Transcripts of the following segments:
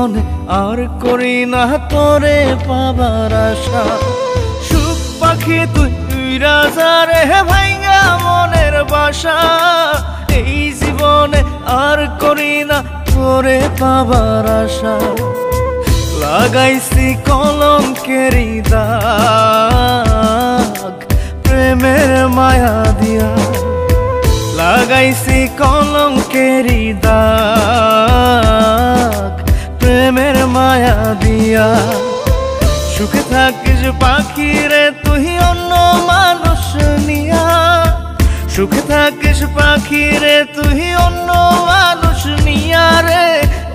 জীবনে আর করি না তোরে পাবার আশা। সুখ পাখি তুই উইরা যা রে ভাইঙ্গা মনের বাসা, এই জীবনে আর করি না তোরে পাবার আশা। লাগাইছি কলঙ্কেরি দাগ প্রেমের মায়া দিয়া, লাগাইছি কলঙ্কেরি দাগ প্রেমের মায়া দিয়া। সুখে থাকিস পাখি রে তুই অন্য মানুষ নিয়া, সুখে থাকিস পাখি রে তুই অন্য মানুষ নিয়া রে,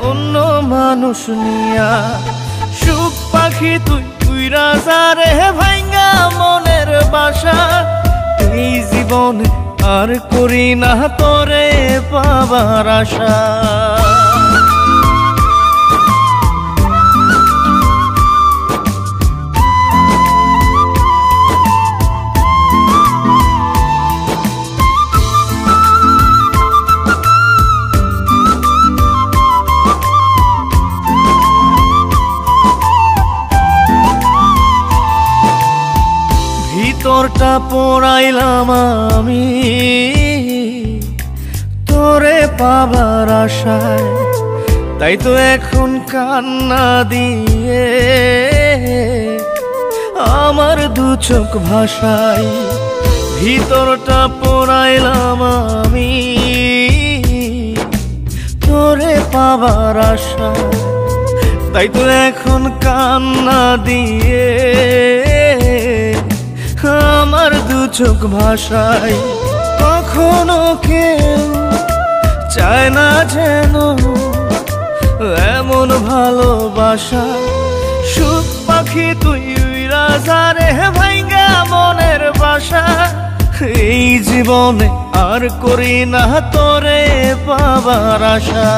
অন্য মানুষ নিয়া। সুখ পাখি তুই উইরা যা রে ভাইঙ্গা মনের বাসা, এই জীবনে আর করি না তোরে পাবার আশা। ভিতরটা পোড়াইলাম আমি তোরে পাবার আশায়, তাই তো এখন কান্না দিয়ে আমার দু চোখ ভাসাই। ভিতরটা পোড়াইলাম আমি তোরে পাবার আশায়, তাই তো এখন কান্না দিয়ে আমার দু চোখ ভাসাই। কখনো কেউ চায় না যেন এমন ভালোবাসা। সুখ পাখি তুই উইরা যা রে ভাইঙ্গা মনের বাসা, এই জীবনে আর করি না তোরে পাবার আশা।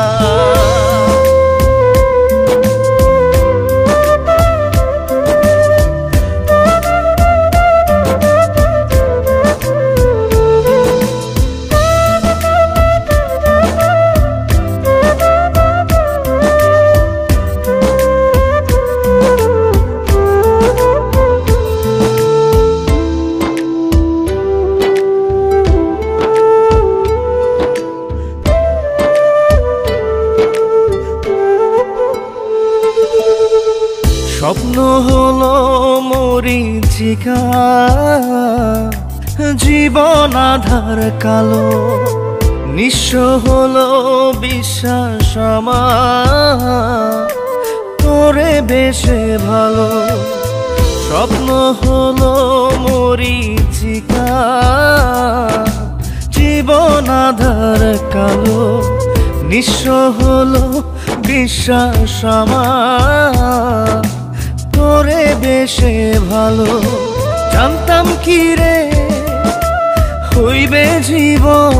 স্বপ্ন হলো মরীচিকা, জীবন আধার কালো, নিঃস্ব হলো বিশ্বাস আমার তোরে বেশে ভালো। স্বপ্ন হলো মরীচিকা, জীবন আধার কালো, নিঃস্ব হলো বিশ্বাস আমার তোরে বেশে ভালো। জানতাম কি রে হইবে জীবন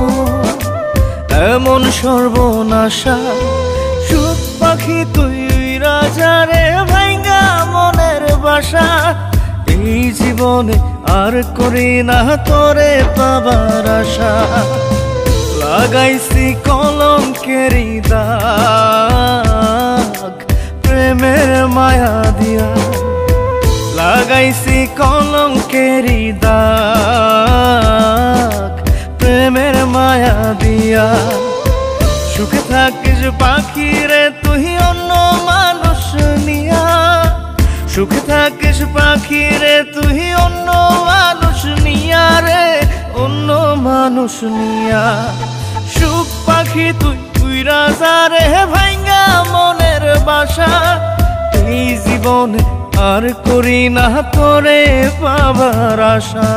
এমন সর্বনাশা। সুখ পাখি তুই রাজা রে ভাইঙ্গা মনের বাসা, এই জীবনে আর করি না তোরে পাবার আশা। লাগাইছি কলঙ্কেরি দাগ প্রেমের মায়া দিয়া, লাগাইছি কলঙ্কেরি দাগ প্রেমের মায়া দিয়া। সুখে থাকিস পাখি রে তুই অন্য মানুষ নিয়া, সুখে থাকিস পাখি রে তুই অন্য মানুষ নিয়া রে, অন্য মানুষ নিয়া। সুখ পাখি তুই উইরা যা রে ভাইঙ্গা মনের বাসা, এই জীবনে আর করি না তোরে পাবার আশা।